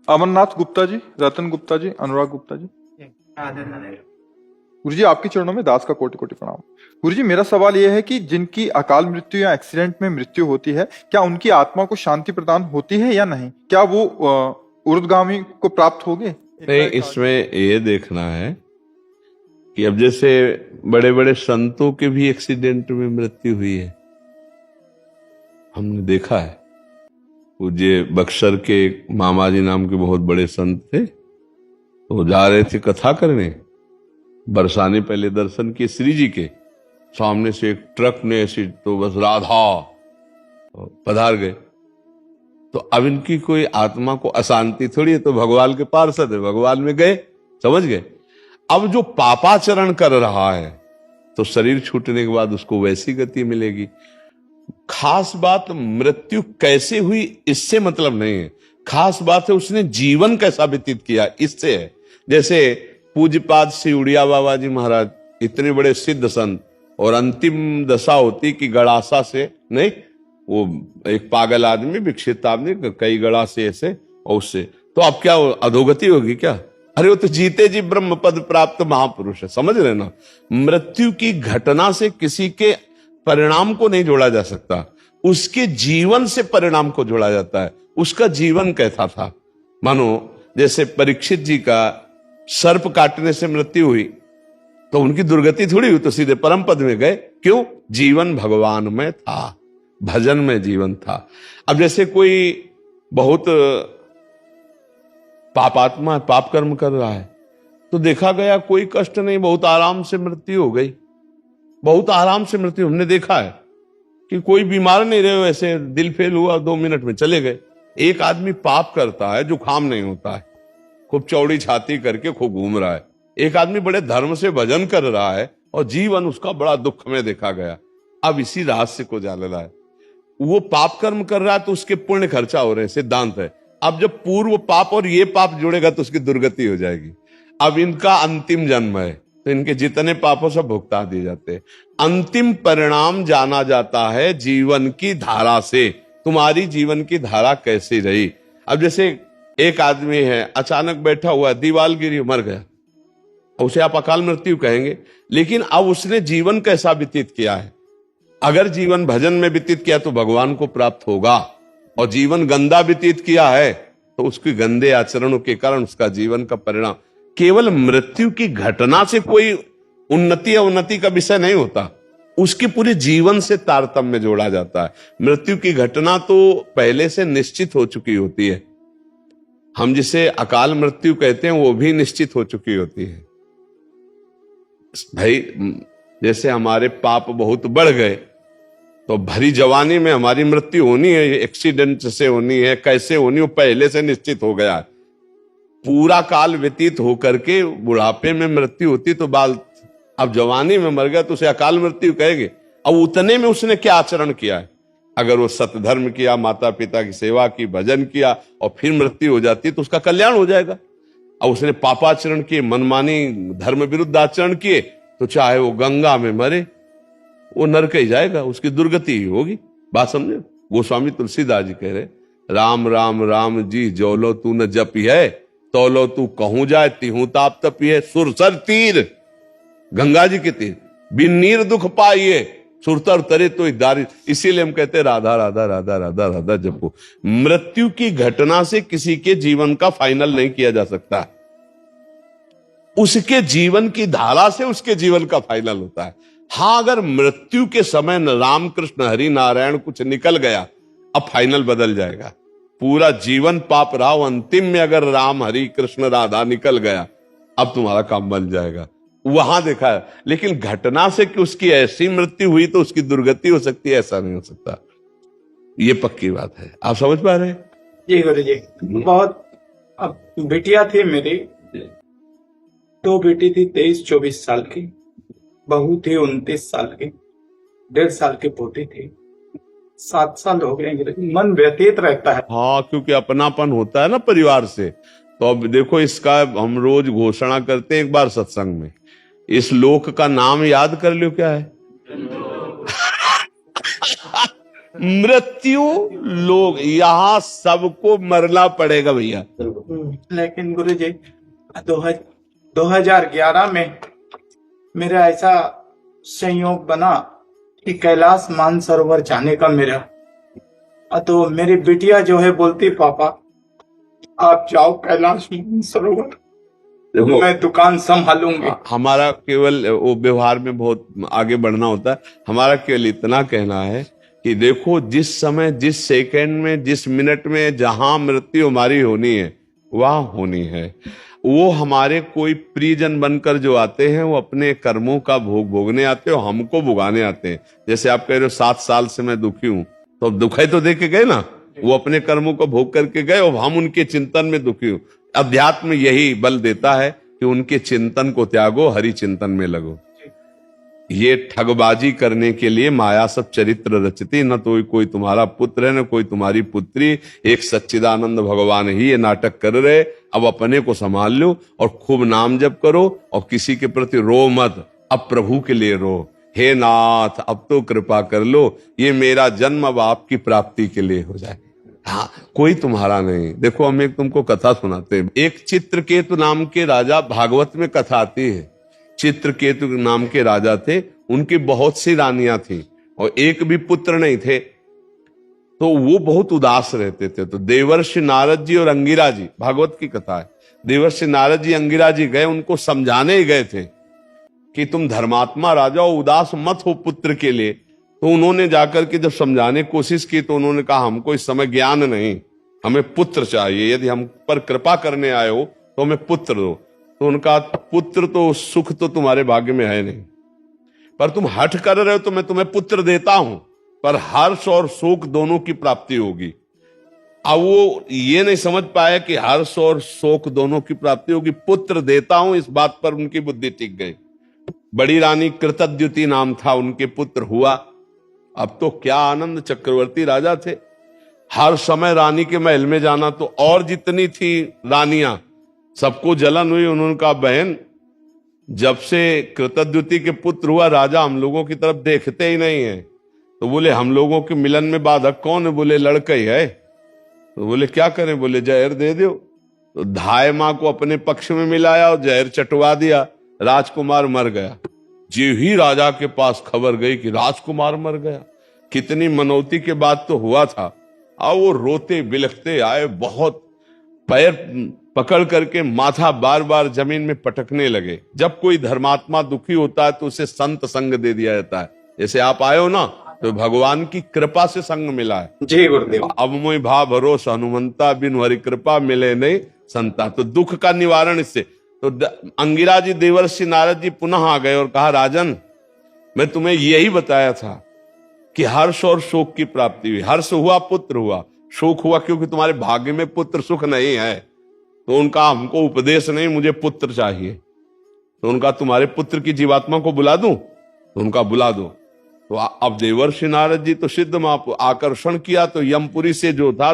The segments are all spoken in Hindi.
अमरनाथ गुप्ता जी, रतन गुप्ता जी, अनुराग गुप्ता जी। गुरु जी आपके चरणों में दास का कोटि कोटि प्रणाम। गुरु जी मेरा सवाल यह है कि जिनकी अकाल मृत्यु या एक्सीडेंट में मृत्यु होती है, क्या उनकी आत्मा को शांति प्रदान होती है या नहीं? क्या वो ऊर्ध्वगामी को प्राप्त होंगे? नहीं, इसमें ये देखना है कि अब जैसे बड़े बड़े संतों के भी एक्सीडेंट में मृत्यु हुई है, हमने देखा है। पूज्य बक्सर के मामा जी नाम के बहुत बड़े संत थे, तो जा रहे थे कथा करने, बरसाने पहले दर्शन किए श्री जी के, सामने से एक ट्रक ने ऐसी तो बस राधा पधार गए। तो अब इनकी कोई आत्मा को अशांति थोड़ी है, तो भगवान के पार्षद है, भगवान में गए, समझ गए। अब जो पापाचरण कर रहा है तो शरीर छूटने के बाद उसको वैसी गति मिलेगी। खास बात मृत्यु कैसे हुई इससे मतलब नहीं है, खास बात है उसने जीवन कैसा व्यतीत किया, इससे है। जैसे पूज्यपाद श्री उड़िया बाबा जी महाराज, इतने बड़े सिद्ध संत, और अंतिम दशा होती कि गड़ासा से नहीं, वो एक पागल आदमी, विकसित आदमी, कई गड़ा से ऐसे, और उससे तो अब क्या अधोगति होगी क्या? अरे वो तो जीते जी ब्रह्म पद प्राप्त महापुरुष है, समझ रहे ना। मृत्यु की घटना से किसी के परिणाम को नहीं जोड़ा जा सकता, उसके जीवन से परिणाम को जोड़ा जाता है। उसका जीवन कैसा था? मानो जैसे परीक्षित जी का सर्प काटने से मृत्यु हुई, तो उनकी दुर्गति थोड़ी हुई, तो सीधे परम पद में गए। क्यों? जीवन भगवान में था, भजन में जीवन था। अब जैसे कोई बहुत पापात्मा है, पाप कर्म कर रहा है, तो देखा गया कोई कष्ट नहीं, बहुत आराम से मृत्यु हो गई, बहुत आराम से मृत्यु। हमने देखा है कि कोई बीमार नहीं रहे, वैसे दिल फेल हुआ, 2 मिनट में चले गए। एक आदमी पाप करता है, जुकाम नहीं होता है, खूब चौड़ी छाती करके खूब घूम रहा है। एक आदमी बड़े धर्म से भजन कर रहा है और जीवन उसका बड़ा दुख में देखा गया। अब इसी रहस्य को जानना है। वो पाप कर्म कर रहा है तो उसके पुण्य खर्चा हो रहे हैं, सिद्धांत है। अब जब पूर्व पाप और ये पाप जुड़ेगा तो उसकी दुर्गति हो जाएगी। अब इनका अंतिम जन्म है, तो इनके जितने पापों सब भुगता दिए जाते हैं। अंतिम परिणाम जाना जाता है जीवन की धारा से। तुम्हारी जीवन की धारा कैसी रही? अब जैसे एक आदमी है, अचानक बैठा हुआ, दीवार गिरी, मर गया, उसे आप अकाल मृत्यु कहेंगे, लेकिन अब उसने जीवन कैसा व्यतीत किया है? अगर जीवन भजन में व्यतीत किया तो भगवान को प्राप्त होगा, और जीवन गंदा व्यतीत किया है तो उसके गंदे आचरणों के कारण उसका जीवन का परिणाम। केवल मृत्यु की घटना से कोई उन्नति या उन्नति का विषय नहीं होता, उसके पूरे जीवन से तारतम्य जोड़ा जाता है। मृत्यु की घटना तो पहले से निश्चित हो चुकी होती है, हम जिसे अकाल मृत्यु कहते हैं वो भी निश्चित हो चुकी होती है। भाई जैसे हमारे पाप बहुत बढ़ गए तो भरी जवानी में हमारी मृत्यु होनी है, एक्सीडेंट से होनी है, कैसे होनी, वो पहले से निश्चित हो गया है। पूरा काल व्यतीत होकर के बुढ़ापे में मृत्यु होती तो बाल, अब जवानी में मर गया तो उसे अकाल मृत्यु कहेंगे। अब उतने में उसने क्या आचरण किया है? अगर वो सतधर्म किया, माता पिता की सेवा की, भजन किया, और फिर मृत्यु हो जाती तो उसका कल्याण हो जाएगा। अब उसने पापाचरण किए, मनमानी धर्म विरुद्ध आचरण किए, तो चाहे वो गंगा में मरे, वो नरक ही जाएगा, उसकी दुर्गति ही होगी। बात समझे? गोस्वामी तुलसीदास जी कह रहे, राम राम राम जी जोलो तू न जपी है, तोलो तू कहूं जाए तिहू ताप तपी है। सुरसर तीर, गंगा जी के तीर, बिन नीर दुख पाइए, सुरतर तरे तो दारी। इसीलिए हम कहते हैं राधा राधा राधा राधा राधा जपो। मृत्यु की घटना से किसी के जीवन का फाइनल नहीं किया जा सकता, उसके जीवन की धारा से उसके जीवन का फाइनल होता है। हाँ, अगर मृत्यु के समय राम कृष्ण हरि नारायण कुछ निकल गया, अब फाइनल बदल जाएगा। पूरा जीवन पाप रहा, अंतिम में अगर राम हरि कृष्ण राधा निकल गया, अब तुम्हारा काम बन जाएगा। वहां देखा है। लेकिन घटना से कि उसकी ऐसी मृत्यु हुई तो उसकी दुर्गति हो सकती है, ऐसा नहीं हो सकता। ये पक्की बात है। आप समझ पा रहे हैं? जी गुरु जी, बहुत। अब बिटिया थी मेरी, 2 बेटी थी, 23-24 साल की, बहू थी 29 साल की, 1.5 साल की पोती थी। 7 साल हो गए, मन व्यतीत रहता है। हाँ, क्योंकि अपनापन होता है ना परिवार से। तो अब देखो, इसका हम रोज घोषणा करते हैं एक बार सत्संग में, इस लोक का नाम याद कर लो, क्या है? मृत्यु लोक। यहां सबको मरना पड़ेगा भैया, लेकिन गुरुजी 2011 में मेरा ऐसा संयोग बना कि कैलाश मानसरोवर जाने का मेरा। तो मेरी बिटिया जो है बोलती पापा आप जाओ कैलाश मानसरोवर, देखो मैं दुकान संभालूंगी। हमारा केवल वो व्यवहार में बहुत आगे बढ़ना होता है। हमारा केवल इतना कहना है कि देखो जिस समय, जिस सेकंड में, जिस मिनट में जहां मृत्यु हमारी होनी है वहां होनी है। वो हमारे कोई प्रियजन बनकर जो आते हैं वो अपने कर्मों का भोग भोगने आते हैं और हमको भुगाने आते हैं। जैसे आप कह रहे हो 7 साल से मैं दुखी हूं, तो अब दुखाई तो दे के गए ना, वो अपने कर्मों को भोग करके गए और हम उनके चिंतन में दुखी हूं। अध्यात्म यही बल देता है कि उनके चिंतन को त्यागो, हरि चिंतन में लगो। ये ठगबाजी करने के लिए माया सब चरित्र रचती, न तो कोई तुम्हारा पुत्र है न कोई तुम्हारी पुत्री, एक सच्चिदानंद भगवान ही ये नाटक कर रहे। अब अपने को संभाल लो और खूब नाम जप करो और किसी के प्रति रो मत, अब प्रभु के लिए रो। हे नाथ अब तो कृपा कर लो, ये मेरा जन्म अब आपकी प्राप्ति के लिए हो जाए। हाँ, कोई तुम्हारा नहीं। देखो हम एक तुमको कथा सुनाते हैं। एक चित्रकेतु नाम के राजा, भागवत में कथा आती है। चित्रकेतु नाम के राजा थे, उनकी बहुत सी रानियां थी और एक भी पुत्र नहीं थे, तो वो बहुत उदास रहते थे। तो देवर्षि नारद जी और अंगिरा जी, भागवत की कथा है, देवर्षि नारद जी अंगिरा जी गए, उनको समझाने ही गए थे कि तुम धर्मात्मा राजा हो, उदास मत हो पुत्र के लिए। तो उन्होंने जाकर के जब समझाने की कोशिश की तो उन्होंने कहा हमको इस समय ज्ञान नहीं, हमें पुत्र चाहिए, यदि हम पर कृपा करने आए हो तो हमें पुत्र दो। तो उनका पुत्र तो सुख तो तुम्हारे भाग्य में है नहीं, पर तुम हठ कर रहे हो तो मैं तुम्हें पुत्र देता हूं, पर हर्ष और शोक दोनों की प्राप्ति होगी। अब वो ये नहीं समझ पाए कि हर्ष और शोक दोनों की प्राप्ति होगी, पुत्र देता हूं, इस बात पर उनकी बुद्धि टिक गई। बड़ी रानी कृतद्युति नाम था, उनके पुत्र हुआ। अब तो क्या आनंद, चक्रवर्ती राजा थे, हर समय रानी के महल में जाना। तो और जितनी थी रानियां सबको जलन हुई। उन्होंने कहा बहन जब से कृतद्युति के पुत्र हुआ राजा हम लोगों की तरफ देखते ही नहीं है। तो बोले हम लोगों के मिलन में बाधक कौन है? बोले लड़का ही है। तो बोले क्या करें? बोले जहर दे दो। तो धाय मां को अपने पक्ष में मिलाया और जहर चटवा दिया, राजकुमार मर गया। जी ही राजा के पास खबर गई कि राजकुमार मर गया। कितनी मनौती के बाद तो हुआ था। अब वो रोते बिलखते आए, बहुत पैर पकड़ करके माथा बार बार जमीन में पटकने लगे। जब कोई धर्मात्मा दुखी होता है तो उसे संत संग दे दिया जाता है। जैसे आप आए हो ना, तो भगवान की कृपा से संग मिला है। जी गुरुदेव। अब मोई भा भरोसा हनुमंता, बिन हरि कृपा मिले नहीं संता। तो दुख का निवारण इससे। तो अंगिरा जी देवर्षि नारद जी पुनः आ गए और कहा राजन मैं तुम्हें यही बताया था कि हर्ष और शोक की प्राप्ति हुई। हर्ष हुआ पुत्र हुआ, शोक हुआ क्योंकि तुम्हारे भाग्य में पुत्र सुख नहीं है। तो उनका हमको उपदेश नहीं, मुझे पुत्र चाहिए। तो उनका तुम्हारे पुत्र की जीवात्मा को बुला दूं? तो उनका बुला दो। तो अब देवर्षि नारद जी तो सिद्ध मां आकर्षण किया तो यमपुरी से जो था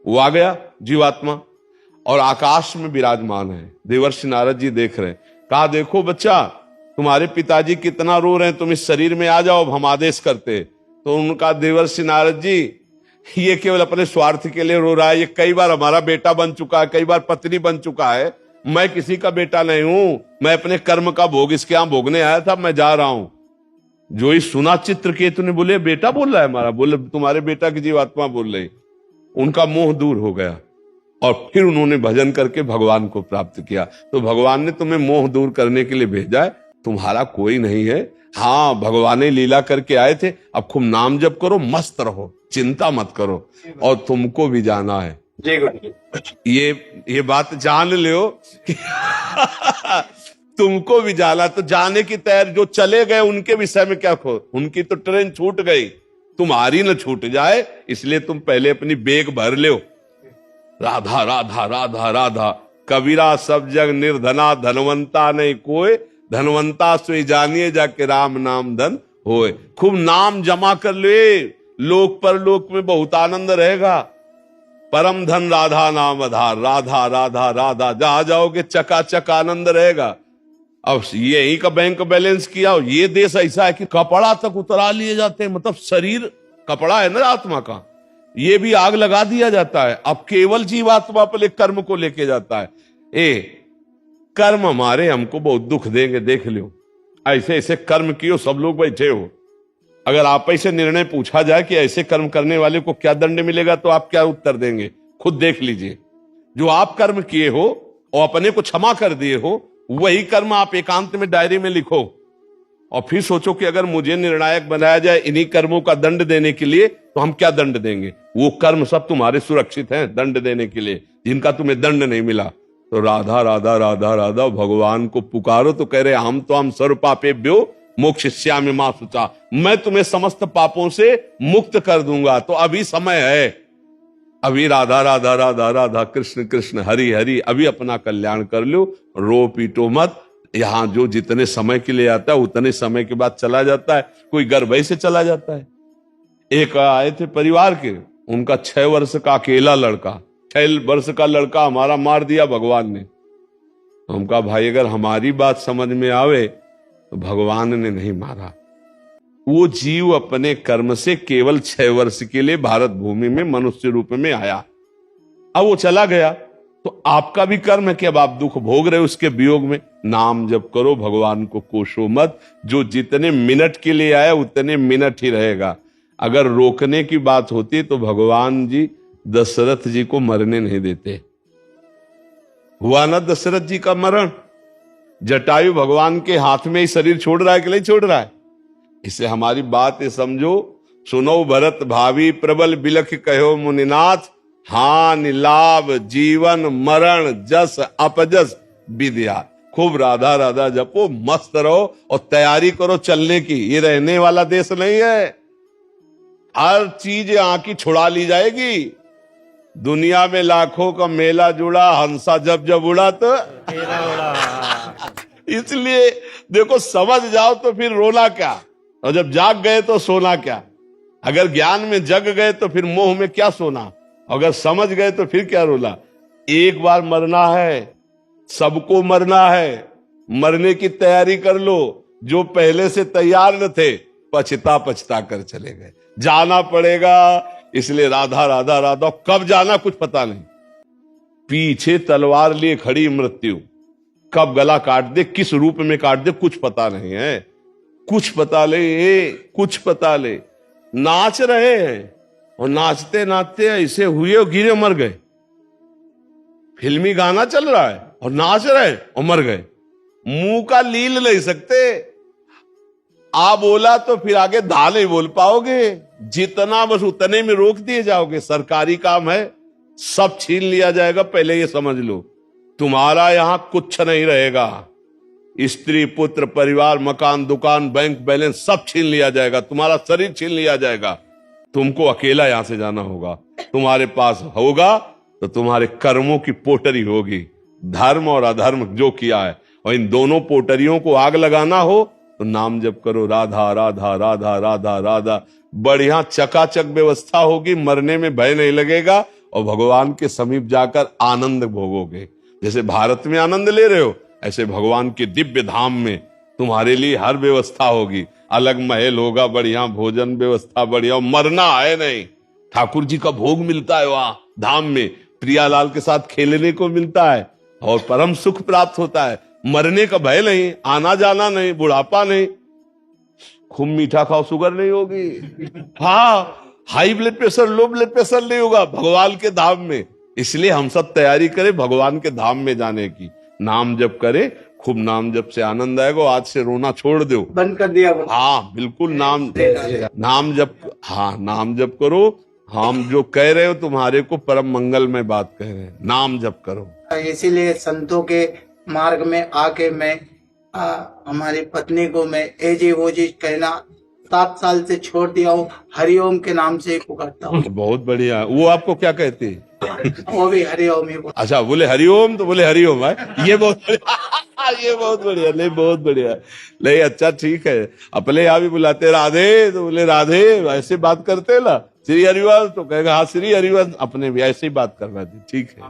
वो आ गया जीवात्मा और आकाश में विराजमान है। देवर्षि नारद जी देख रहे, कहा देखो बच्चा तुम्हारे पिताजी कितना रो रहे हैं, तुम इस शरीर में आ जाओ, हम आदेश करते। तो उनका देवर्षि नारद जी ये केवल अपने स्वार्थ के लिए रो रहा है, ये कई बार हमारा बेटा बन चुका है, कई बार पत्नी बन चुका है, मैं किसी का बेटा नहीं हूं, मैं अपने कर्म का भोग इसके यहां भोगने आया था, मैं जा रहा हूं। जो ही सुना चित्रकेतु ने बोले बेटा बोल रहा है हमारा, बोले तुम्हारे बेटा की जीवात्मा बोल रही। उनका मोह दूर हो गया और फिर उन्होंने भजन करके भगवान को प्राप्त किया। तो भगवान ने तुम्हें मोह दूर करने के लिए भेजा है, तुम्हारा कोई नहीं है। हाँ भगवान ने लीला करके आए थे, अब खूब नाम जप करो, मस्त रहो, चिंता मत करो, और तुमको भी जाना है। जय गुरु। ये बात जान लो कि तुमको भी जाना, तो जाने की तैयारी। जो चले गए उनके विषय में क्या खो, उनकी तो ट्रेन छूट गई, तुम्हारी न छूट जाए, इसलिए तुम पहले अपनी बेग भर लो। राधा राधा राधा राधा, कबीरा सब जग निर्धना, धनवंता नहीं कोई, धनवंता सोई जानिए जाके राम नाम धन होए। खूब नाम जमा कर ले, लोक पर लोक में बहुत आनंद रहेगा। परम धन राधा नाम आधार, राधा राधा राधा, जहां जाओगे चकाचक आनंद रहेगा। अब यही का बैंक बैलेंस किया। ये देश ऐसा है कि कपड़ा तक उतरा लिए जाते हैं, मतलब शरीर कपड़ा है ना आत्मा का, ये भी आग लगा दिया जाता है। अब केवल जीवात्मा पर कर्म को लेके जाता है। कर्म हमारे हमको बहुत दुख देंगे, देख लो। ऐसे ऐसे कर्म कियो, सब लोग बैठे हो, अगर आप ऐसे निर्णय पूछा जाए कि ऐसे कर्म करने वाले को क्या दंड मिलेगा, तो आप क्या उत्तर देंगे? खुद देख लीजिए। जो आप कर्म किए हो और अपने को क्षमा कर दिए हो, वही कर्म आप एकांत में डायरी में लिखो और फिर सोचो कि अगर मुझे निर्णायक बनाया जाए इन्हीं कर्मों का दंड देने के लिए, तो हम क्या दंड देंगे? वो कर्म सब तुम्हारे सुरक्षित हैं दंड देने के लिए, जिनका तुम्हें दंड नहीं मिला। तो राधा राधा राधा राधा भगवान को पुकारो तो कह रहे हम सर्व पापेभ्यो मोक्षयिष्यामि मा शुचा, मैं तुम्हें समस्त पापों से मुक्त कर दूंगा। तो अभी समय है, अभी राधा राधा राधा राधा कृष्ण कृष्ण हरि हरि, अभी अपना कल्याण कर लो, रो पीटो मत। यहां जो जितने समय के लिए आता है उतने समय के बाद चला जाता है, कोई गर्भ से चला जाता है। एक आए थे परिवार के, उनका 6 वर्ष का अकेला लड़का, 6 वर्ष का लड़का हमारा मार दिया भगवान ने। हम कहा भाई अगर हमारी बात समझ में आवे तो भगवान ने नहीं मारा। वो जीव अपने कर्म से केवल 6 वर्ष के लिए भारत भूमि में मनुष्य रूप में आया, अब वो चला गया। तो आपका भी कर्म है कि अब आप दुख भोग रहे हो उसके वियोग में। नाम जप करो, भगवान को कोसो मत। जो जितने मिनट के लिए आया उतने मिनट ही रहेगा। अगर रोकने की बात होती तो भगवान जी दशरथ जी को मरने नहीं देते। हुआ ना दशरथ जी का मरण, जटायु भगवान के हाथ में ही शरीर छोड़ रहा है कि नहीं छोड़ रहा है? इससे हमारी बात ये समझो, सुनो भरत भावी प्रबल बिलख कहो मुनिनाथ, हानि लाभ जीवन मरण जस अपजस विद्या। खूब राधा राधा जपो, मस्त रहो और तैयारी करो चलने की। ये रहने वाला देश नहीं है, हर चीज यहां की छुड़ा ली जाएगी। दुनिया में लाखों का मेला जुड़ा, हंसा जब जब उड़ा तो इसलिए देखो समझ जाओ तो फिर रोना क्या, और जब जाग गए तो सोना क्या। अगर ज्ञान में जग गए तो फिर मोह में क्या सोना, अगर समझ गए तो फिर क्या रोला। एक बार मरना है, सबको मरना है, मरने की तैयारी कर लो। जो पहले से तैयार न थे पछता पछता कर चले गए, जाना पड़ेगा। इसलिए राधा राधा राधा, कब जाना कुछ पता नहीं। पीछे तलवार लिए खड़ी मृत्यु, कब गला काट दे, किस रूप में काट दे, कुछ पता नहीं है। कुछ पता ले, कुछ पता ले। नाच रहे हैं और नाचते नाचते ऐसे हुए और गिरे मर गए। फिल्मी गाना चल रहा है और नाच रहे और मर गए। मुंह का लील नहीं सकते। आ बोला तो फिर आगे धा नहीं बोल पाओगे, जितना बस उतने में रोक दिए जाओगे। सरकारी काम है, सब छीन लिया जाएगा, पहले ये समझ लो। तुम्हारा यहां कुछ नहीं रहेगा। स्त्री पुत्र परिवार मकान दुकान बैंक बैलेंस सब छीन लिया जाएगा, तुम्हारा शरीर छीन लिया जाएगा। तुमको अकेला यहां से जाना होगा। तुम्हारे पास होगा तो तुम्हारे कर्मों की पोटरी होगी, धर्म और अधर्म जो किया है, और इन दोनों पोटरियों को आग लगाना हो तो नाम जप करो, राधा राधा राधा राधा राधा। बढ़िया चकाचक व्यवस्था होगी, मरने में भय नहीं लगेगा और भगवान के समीप जाकर आनंद भोगोगे। जैसे भारत में आनंद ले रहे हो, ऐसे भगवान के दिव्य धाम में तुम्हारे लिए हर व्यवस्था होगी। अलग महल होगा, बढ़िया भोजन व्यवस्था बढ़िया, मरना है नहीं। ठाकुर जी का भोग मिलता है वहां धाम में, प्रियालाल के साथ खेलने को मिलता है और परम सुख प्राप्त होता है। मरने का भय नहीं, आना जाना नहीं, बुढ़ापा नहीं। खूब मीठा खाओ, शुगर नहीं होगी। हाँ, high blood pressure low blood pressure नहीं होगा भगवान के धाम में। इसलिए हम सब तैयारी करें भगवान के धाम में जाने की। नाम जप करें, खूब नाम जप से आनंद आएगा। आज से रोना छोड़ दो, बंद कर दिया। हाँ बिल्कुल, नाम जप, हाँ नाम जप करो। हम जो कह रहे हो तुम्हारे को परम मंगल में बात कह रहे हैं, नाम जप करो। इसीलिए संतों के मार्ग में आके मैं हमारी पत्नी को मैं एजे वो जी कहना 7 साल से छोड़ दिया हूँ। हरिओम के नाम से पुकारता हूँ। बहुत बढ़िया। वो आपको क्या कहती है? वो भी हरिओम ही। अच्छा, बोले हरिओम तो बोले हरिओम है। ये बहुत बढ़िया, ये बहुत बढ़िया, नहीं बहुत बढ़िया, नहीं अच्छा ठीक है। अपने यहाँ भी बुलाते राधे तो बोले राधे, ऐसे बात करते ना। श्री हरिवंश तो कहेगा हाँ श्री हरिवंश, अपने भी ऐसे ही बात करना थी। ठीक है।